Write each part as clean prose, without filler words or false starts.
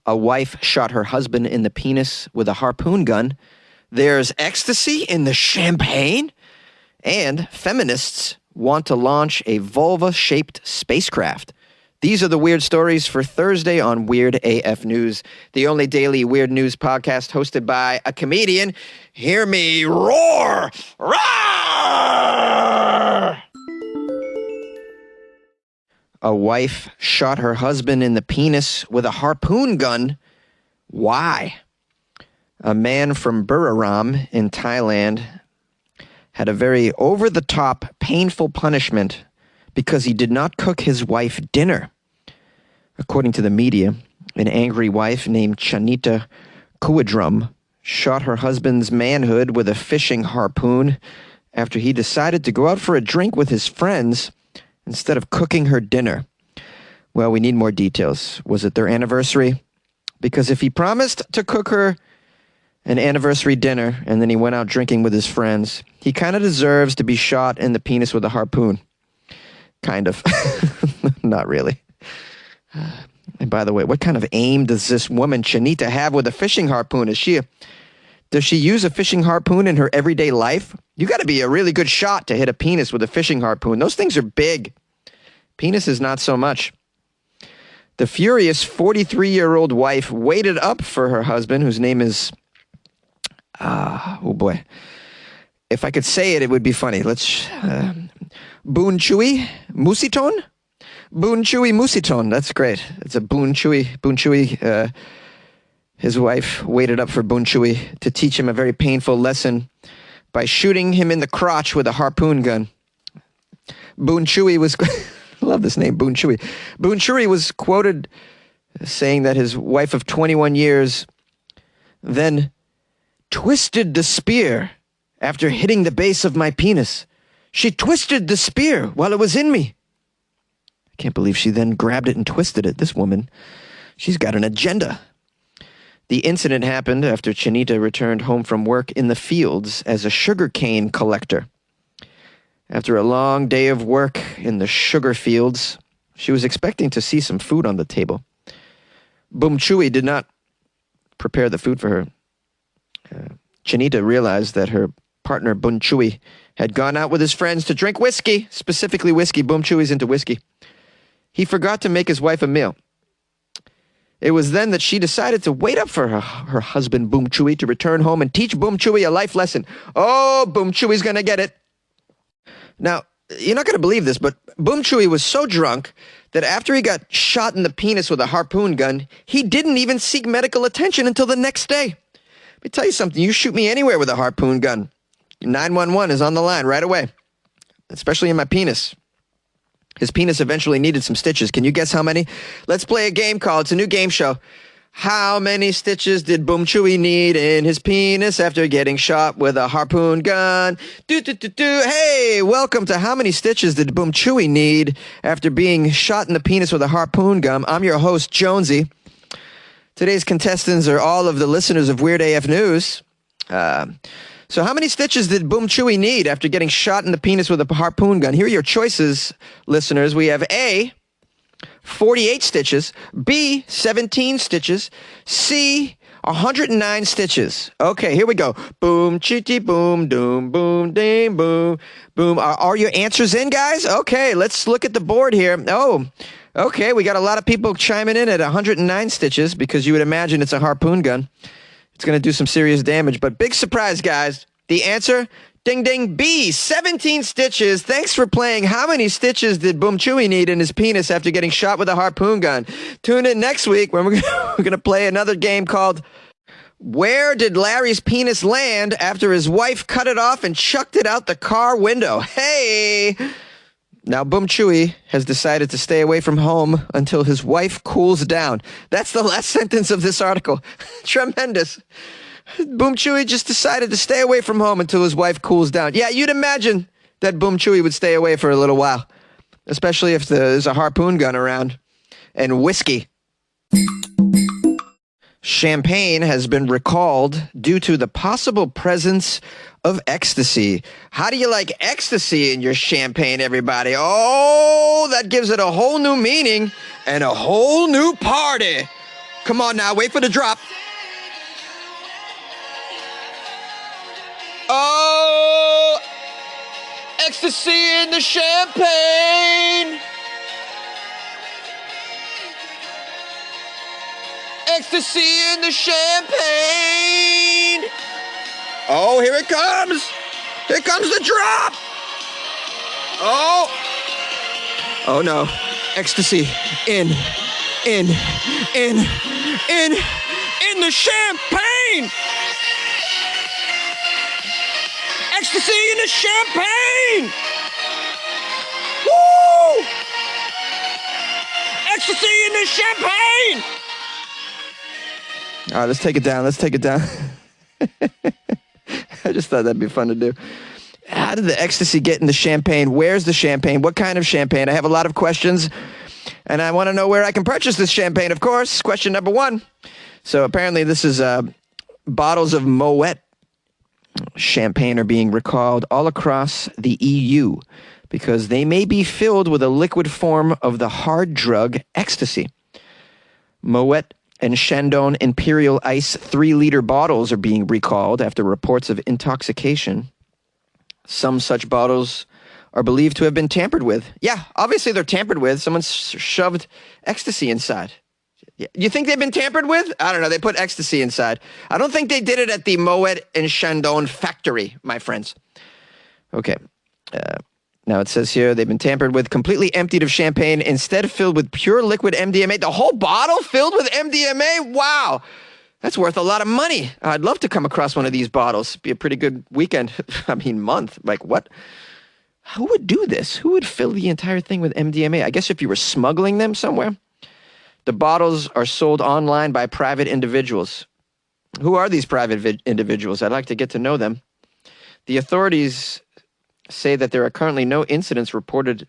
A wife shot her husband in the penis with a harpoon gun. There's ecstasy in the champagne. And feminists want to launch a vulva-shaped spacecraft. These are the weird stories for Thursday on Weird AF News, the only daily weird news podcast hosted by a comedian. Hear me roar! Roar! A wife shot her husband in the penis with a harpoon gun. Why? A man from Buriram in Thailand had a very over-the-top, painful punishment because he did not cook his wife dinner. According to the media, an angry wife named Chanita Kuadrum shot her husband's manhood with a fishing harpoon after he decided to go out for a drink with his friends instead of cooking her dinner. Well, we need more details. Was it their anniversary? Because if he promised to cook her an anniversary dinner and then he went out drinking with his friends, he kind of deserves to be shot in the penis with a harpoon. Kind of. Not really. And by the way, what kind of aim does this woman, Chanita, have with a fishing harpoon? Does she use a fishing harpoon in her everyday life? You got to be a really good shot to hit a penis with a fishing harpoon. Those things are big. Penis is not so much. The furious 43-year-old wife waited up for her husband, whose name is... oh boy. If I could say it, it would be funny. Let's... Boon Chui Musiton? Boon Chui Musiton. That's great. It's a Boon Chui. His wife waited up for Boon Chui to teach him a very painful lesson by shooting him in the crotch with a harpoon gun. Boon Chui was... I love this name, Boon Chui. Boon Chui was quoted saying that his wife of 21 years then twisted the spear after hitting the base of my penis. She twisted the spear while it was in me. I can't believe she then grabbed it and twisted it. This woman, she's got an agenda. The incident happened after Chanita returned home from work in the fields as a sugarcane collector. After a long day of work in the sugar fields, she was expecting to see some food on the table. Boom Chui did not prepare the food for her. Chanita realized that her partner, Boom Chui, had gone out with his friends to drink whiskey, specifically whiskey. Boom Chui's into whiskey. He forgot to make his wife a meal. It was then that she decided to wait up for her husband, Boom Chui, to return home and teach Boom Chui a life lesson. Oh, Boom Chui's going to get it. Now, you're not going to believe this, but Boom Chui was so drunk that after he got shot in the penis with a harpoon gun, he didn't even seek medical attention until the next day. Let me tell you something. You shoot me anywhere with a harpoon gun, 911 is on the line right away, especially in my penis. His penis eventually needed some stitches. Can you guess how many? Let's play a game called, it's a new game show. How many stitches did Boom Chui need in his penis after getting shot with a harpoon gun? Hey, welcome to How Many Stitches Did Boom Chui Need After Being Shot in the Penis with a Harpoon Gun? I'm your host, JONESY. Today's contestants are all of the listeners of Weird AF News. So how many stitches did Boom Chui need after getting shot in the penis with a harpoon gun? Here are your choices, listeners. We have A, 48 stitches, B, 17 stitches, C, 109 stitches. Okay, here we go. Boom, chitty, boom, doom, boom, ding, boom, boom. Are your answers in, guys? Okay, let's look at the board here. Oh, okay, we got a lot of people chiming in at 109 stitches because you would imagine it's a harpoon gun. It's going to do some serious damage, but big surprise, guys. The answer, ding, ding, B, 17 stitches. Thanks for playing. How many stitches did Boom Chui need in his penis after getting shot with a harpoon gun? Tune in next week when we're going to play another game called Where Did Larry's Penis Land After His Wife Cut It Off and Chucked It Out the Car Window? Hey! Now, Boom Chui has decided to stay away from home until his wife cools down. That's the last sentence of this article. Tremendous. Boom Chui just decided to stay away from home until his wife cools down. Yeah, you'd imagine that Boom Chui would stay away for a little while, especially if there's a harpoon gun around and whiskey. Champagne has been recalled due to the possible presence of ecstasy. How do you like ecstasy in your champagne, everybody? Oh, that gives it a whole new meaning and a whole new party. Come on now, wait for the drop. Oh, ecstasy in the champagne. Ecstasy in the champagne. Oh, here it comes. Here comes the drop. Oh. Oh no. Ecstasy in the champagne. Ecstasy in the champagne. Woo! Ecstasy in the champagne. All right, let's take it down. I just thought that'd be fun to do. How did the ecstasy get in the champagne? Where's the champagne? What kind of champagne? I have a lot of questions, and I want to know where I can purchase this champagne, of course. Question number one. So apparently this is bottles of Moet champagne are being recalled all across the EU because they may be filled with a liquid form of the hard drug ecstasy. Moet and Shandong Imperial Ice 3-liter bottles are being recalled after reports of intoxication. Some such bottles are believed to have been tampered with. Yeah, obviously they're tampered with. Someone shoved ecstasy inside. You think they've been tampered with? I don't know. They put ecstasy inside. I don't think they did it at the Moet and Shandong factory, my friends. Okay. Now it says here they've been tampered with, completely emptied of champagne, instead filled with pure liquid MDMA. The whole bottle filled with MDMA? Wow. That's worth a lot of money. I'd love to come across one of these bottles. Be a pretty good weekend. Month. Like, what? Who would do this? Who would fill the entire thing with MDMA? I guess if you were smuggling them somewhere. The bottles are sold online by private individuals. Who are these private individuals? I'd like to get to know them. The authorities say that there are currently no incidents reported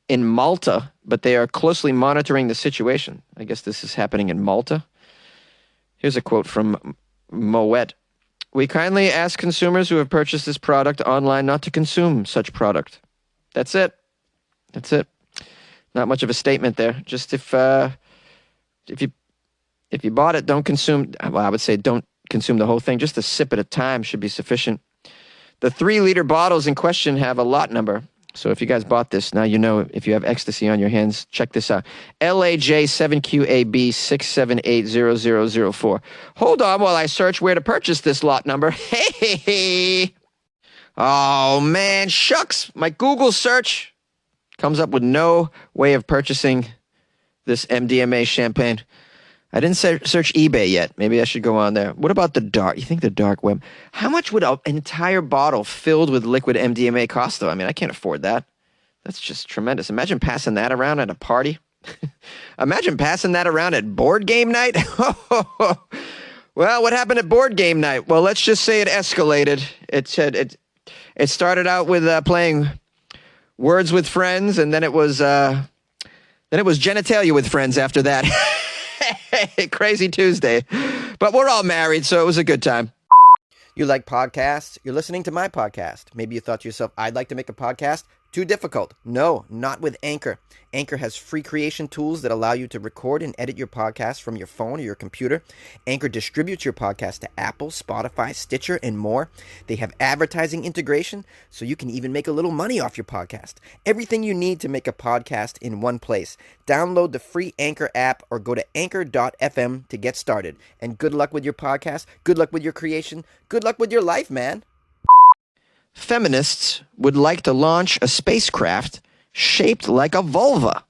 in Malta, but they are closely monitoring the situation. I guess this is happening in Malta. Here's a quote from Moet. We kindly ask consumers who have purchased this product online not to consume such product. That's it. That's it. Not much of a statement there. Just if you bought it, don't consume. Well, I would say don't consume the whole thing. Just a sip at a time should be sufficient. The 3-liter bottles in question have a lot number. So if you guys bought this, now you know if you have ecstasy on your hands, check this out. LAJ7QAB6780004. Hold on while I search where to purchase this lot number. Hey. Oh, man, shucks. My Google search comes up with no way of purchasing this MDMA champagne. I didn't search eBay yet. Maybe I should go on there. What about the dark? You think the dark web? How much would an entire bottle filled with liquid MDMA cost, though? I mean, I can't afford that. That's just tremendous. Imagine passing that around at a party. Imagine passing that around at board game night. Well, what happened at board game night? Well, let's just say it escalated. It started out with playing Words with Friends, and then it was genitalia with friends after that. Crazy Tuesday. But we're all married, so it was a good time. You like podcasts? You're listening to my podcast. Maybe you thought to yourself, I'd like to make a podcast. Too difficult. No, not with Anchor. Anchor has free creation tools that allow you to record and edit your podcast from your phone or your computer. Anchor distributes your podcast to Apple, Spotify, Stitcher, and more. They have advertising integration, so you can even make a little money off your podcast. Everything you need to make a podcast in one place. Download the free Anchor app or go to anchor.fm to get started. And good luck with your podcast. Good luck with your creation. Good luck with your life, man. Feminists would like to launch a spacecraft shaped like a vulva.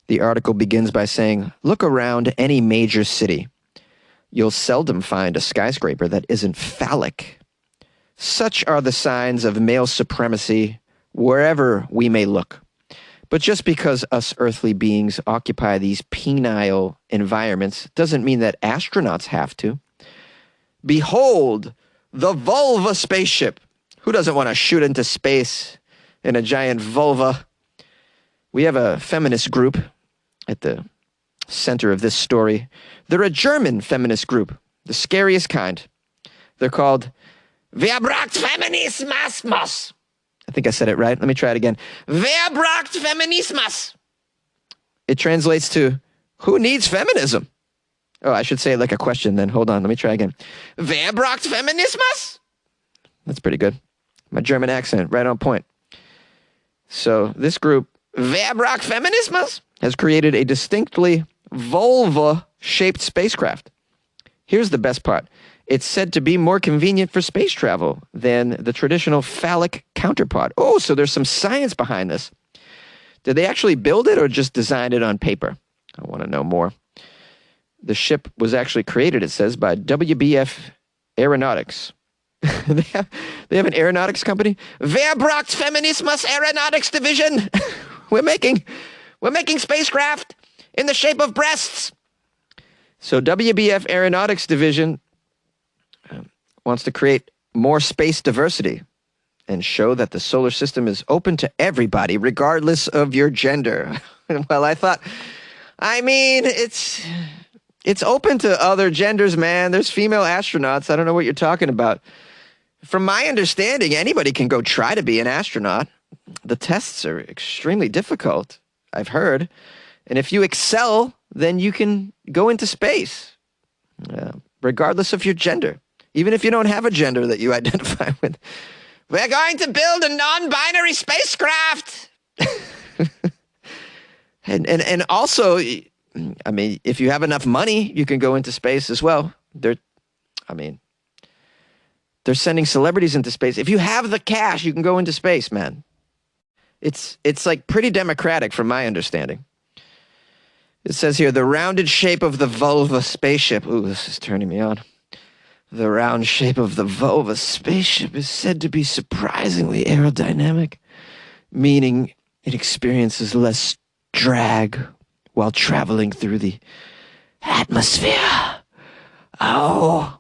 The article begins by saying, look around any major city. You'll seldom find a skyscraper that isn't phallic. Such are the signs of male supremacy wherever we may look. But just because us earthly beings occupy these penile environments doesn't mean that astronauts have to. Behold, the vulva spaceship. Who doesn't want to shoot into space in a giant vulva? We have a feminist group at the center of this story. They're a German feminist group, the scariest kind. They're called Wer braucht Feminismus? I think I said it right. Let me try it again. Wer braucht Feminismus? It translates to, who needs feminism? Oh, I should say it like a question then. Hold on, let me try again. Wer braucht Feminismus? That's pretty good. My German accent, right on point. So this group, Wer braucht Feminismus, has created a distinctly vulva-shaped spacecraft. Here's the best part. It's said to be more convenient for space travel than the traditional phallic counterpart. Oh, so there's some science behind this. Did they actually build it or just design it on paper? I want to know more. The ship was actually created, it says, by WBF Aeronautics. they have an aeronautics company. Wer braucht Feminismus Aeronautics Division? We're making spacecraft in the shape of breasts. So WBF Aeronautics Division wants to create more space diversity and show that the solar system is open to everybody, regardless of your gender. Well, I mean, it's open to other genders, man. There's female astronauts. I don't know what you're talking about. From my understanding, anybody can go try to be an astronaut. The tests are extremely difficult, I've heard. And if you excel, then you can go into space, regardless of your gender. Even if you don't have a gender that you identify with. We're going to build a non-binary spacecraft. and also, I mean, if you have enough money, you can go into space as well. They're sending celebrities into space. If you have the cash, you can go into space, man. It's like pretty democratic from my understanding. It says here, the rounded shape of the vulva spaceship. Ooh, this is turning me on. The round shape of the vulva spaceship is said to be surprisingly aerodynamic, meaning it experiences less drag while traveling through the atmosphere. Oh,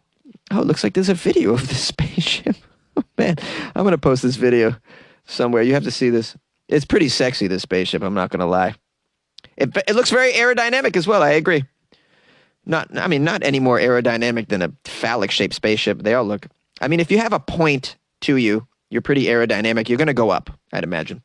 it looks like there's a video of this spaceship. Oh, man, I'm going to post this video somewhere. You have to see this. It's pretty sexy, this spaceship, I'm not going to lie. It looks very aerodynamic as well, I agree. Not any more aerodynamic than a phallic-shaped spaceship. They all look... I mean, if you have a point to you, you're pretty aerodynamic. You're going to go up, I'd imagine.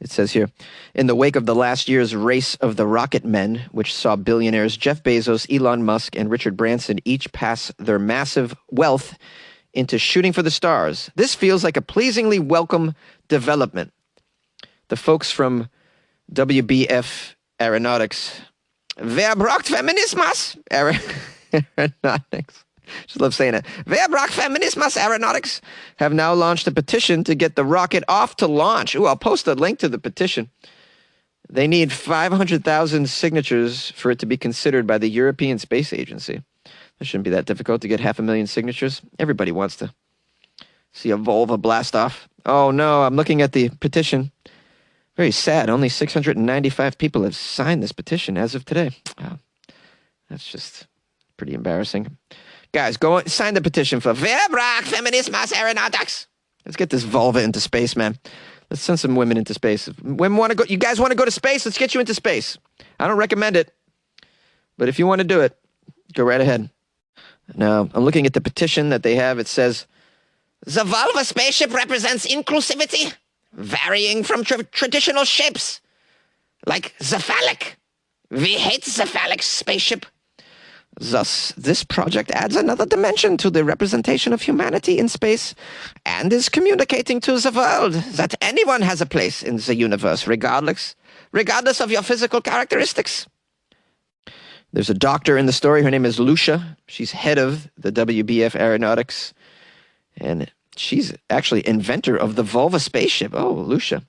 It says here, in the wake of the last year's race of the rocket men, which saw billionaires Jeff Bezos, Elon Musk, and Richard Branson each pass their massive wealth into shooting for the stars, this feels like a pleasingly welcome development. The folks from WBF Aeronautics... Wer braucht Feminismus? Aeronautics. Just love saying it. Wer braucht Feminismus? Aeronautics have now launched a petition to get the rocket off to launch. Ooh, I'll post a link to the petition. They need 500,000 signatures for it to be considered by the European Space Agency. That shouldn't be that difficult to get 500,000 signatures. Everybody wants to see a vulva blast off. Oh no, I'm looking at the petition. Very sad. Only 695 people have signed this petition as of today. Wow. That's just pretty embarrassing. Guys, go sign the petition for Wer braucht Feminismus Aeronautics? Let's get this vulva into space, man. Let's send some women into space. If women want to go, you guys want to go to space? Let's get you into space. I don't recommend it, but if you want to do it, go right ahead. Now, I'm looking at the petition that they have. It says, the vulva spaceship represents inclusivity, varying from traditional shapes, like the phallic. We hate the phallic spaceship. Thus, this project adds another dimension to the representation of humanity in space and is communicating to the world that anyone has a place in the universe, regardless of your physical characteristics. There's a doctor in the story. Her name is Lucia. She's head of the WBF Aeronautics, and she's actually inventor of the vulva spaceship. Oh, Lucia.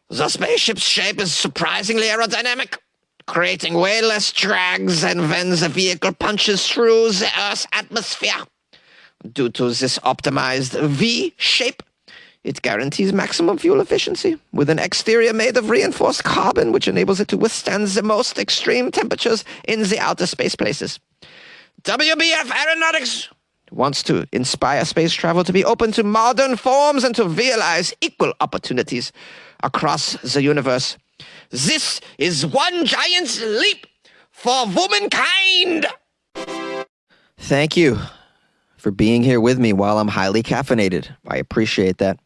The spaceship's shape is surprisingly aerodynamic, creating way less drags than when the vehicle punches through the Earth's atmosphere. Due to this optimized V shape, it guarantees maximum fuel efficiency, with an exterior made of reinforced carbon, which enables it to withstand the most extreme temperatures in the outer space places. WBF Aeronautics wants to inspire space travel to be open to modern forms and to realize equal opportunities across the universe. This is one giant leap for womankind. Thank you for being here with me while I'm highly caffeinated. I appreciate that.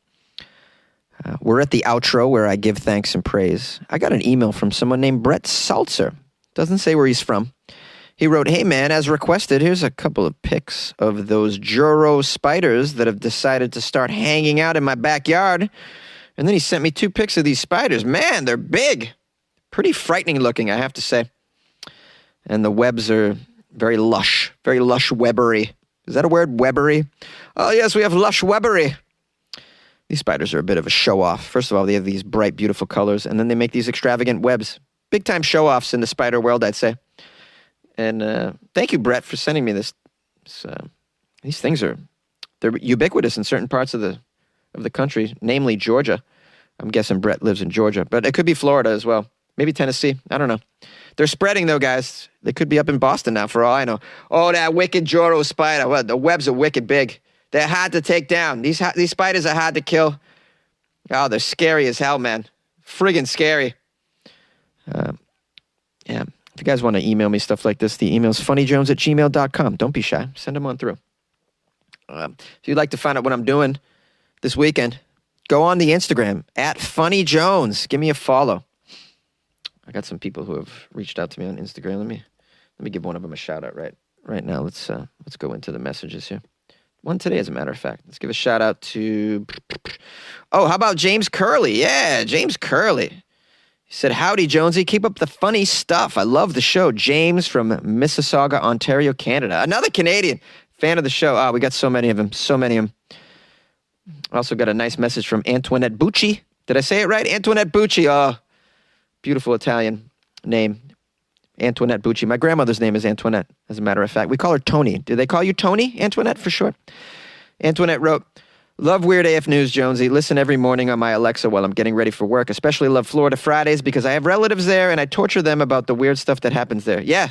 We're at the outro where I give thanks and praise. I got an email from someone named Brett Salzer Doesn't say where he's from. He wrote, "Hey man, as requested, here's a couple of pics of those Joro spiders that have decided to start hanging out in my backyard." And then he sent me 2 pics of these spiders. Man, they're big. Pretty frightening looking, I have to say. And the webs are very lush webbery. Is that a word, webbery? Oh yes, we have lush webbery. These spiders are a bit of a show-off. First of all, they have these bright, beautiful colors, and then they make these extravagant webs. Big-time show-offs in the spider world, I'd say. And thank you, Brett, for sending me this. These things they're ubiquitous in certain parts of the country, namely Georgia. I'm guessing Brett lives in Georgia, but it could be Florida as well. Maybe Tennessee. I don't know. They're spreading, though, guys. They could be up in Boston now, for all I know. Oh, that wicked Joro spider. Well, the webs are wicked big. They're hard to take down. These spiders are hard to kill. Oh, they're scary as hell, man. Friggin' scary. Yeah. If you guys want to email me stuff like this, the email's funnyjones@gmail.com. Don't be shy. Send them on through. If you'd like to find out what I'm doing this weekend, go on the Instagram @funnyjones. Give me a follow. I got some people who have reached out to me on Instagram. Let me give one of them a shout out right now. Let's go into the messages here. One today, as a matter of fact. Let's give a shout out to. Oh, how about James Curley? Yeah, James Curley. He said, "Howdy, Jonesy. Keep up the funny stuff. I love the show." James from Mississauga, Ontario, Canada. Another Canadian fan of the show. Oh, we got so many of them. Also got a nice message from Antoinette Bucci. Did I say it right? Antoinette Bucci. Oh, beautiful Italian name. Antoinette Bucci. My grandmother's name is Antoinette, as a matter of fact. We call her Tony. Do they call you Tony? Antoinette, for sure. Antoinette wrote, "Love Weird AF News, Jonesy. Listen every morning on my Alexa while I'm getting ready for work. Especially love Florida Fridays because I have relatives there and I torture them about the weird stuff that happens there." Yeah,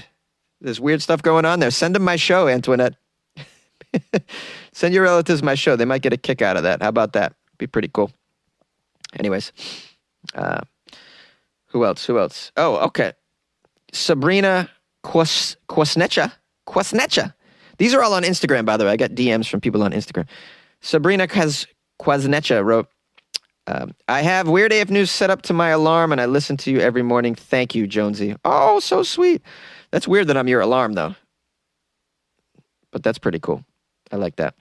there's weird stuff going on there. Send them my show, Antoinette. Send your relatives my show. They might get a kick out of that. How about that? Be pretty cool. Anyways, who else? Oh, okay. Sabrina Kwasnecha. These are all on Instagram, by the way. I got DMs from people on Instagram. Sabrina Kwasnecha wrote, "I have Weird AF News set up to my alarm, and I listen to you every morning. Thank you, Jonesy." Oh, so sweet. That's weird that I'm your alarm, though. But that's pretty cool. I like that.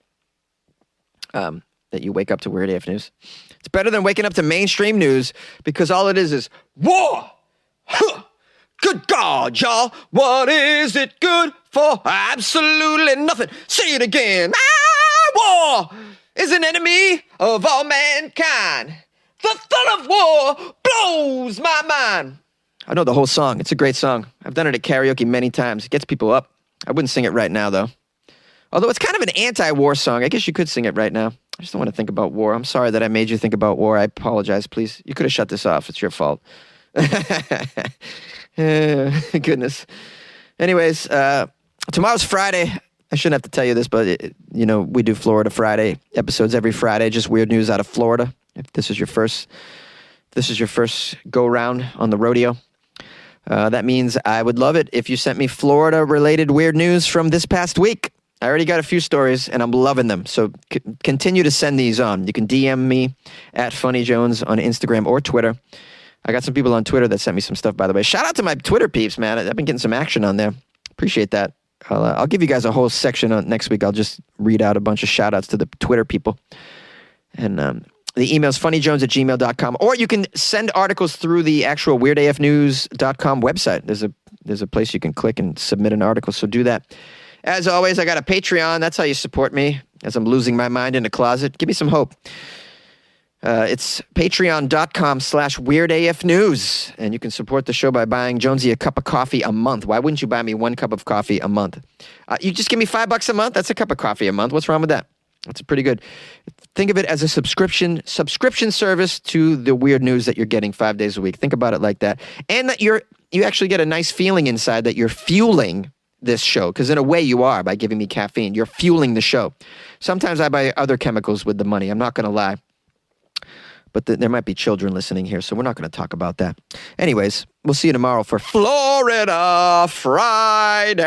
That you wake up to Weird AF News. It's better than waking up to mainstream news because all it is war. Huh. Good God, y'all. What is it good for? Absolutely nothing. Say it again. War is an enemy of all mankind. The thought of war blows my mind. I know the whole song. It's a great song. I've done it at karaoke many times. It gets people up. I wouldn't sing it right now, though. Although it's kind of an anti-war song. I guess you could sing it right now. I just don't want to think about war. I'm sorry that I made you think about war. I apologize, please. You could have shut this off. It's your fault. Goodness. Anyways, tomorrow's Friday. I shouldn't have to tell you this, but we do Florida Friday episodes every Friday. Just weird news out of Florida. If this is your first go round on the rodeo, that means I would love it if you sent me Florida-related weird news from this past week. I already got a few stories, and I'm loving them. So continue to send these on. You can DM me @FunnyJones on Instagram or Twitter. I got some people on Twitter that sent me some stuff, by the way. Shout out to my Twitter peeps, man. I've been getting some action on there. Appreciate that. I'll give you guys a whole section on next week. I'll just read out a bunch of shout outs to the Twitter people. And the email's funnyjones@gmail.com. Or you can send articles through the actual weirdafnews.com website. There's a place you can click and submit an article, so do that. As always, I got a Patreon. That's how you support me as I'm losing my mind in the closet. Give me some hope. It's patreon.com/weirdafnews. And you can support the show by buying Jonesy a cup of coffee a month. Why wouldn't you buy me 1 cup of coffee a month? You just give me $5 a month. That's a cup of coffee a month. What's wrong with that? That's pretty good. Think of it as a subscription service to the weird news that you're getting 5 days a week. Think about it like that. And that you actually get a nice feeling inside that you're fueling this show, because in a way you are by giving me caffeine. You're fueling the show. Sometimes I buy other chemicals with the money. I'm not going to lie. But there might be children listening here, so we're not going to talk about that. Anyways, we'll see you tomorrow for Florida Friday.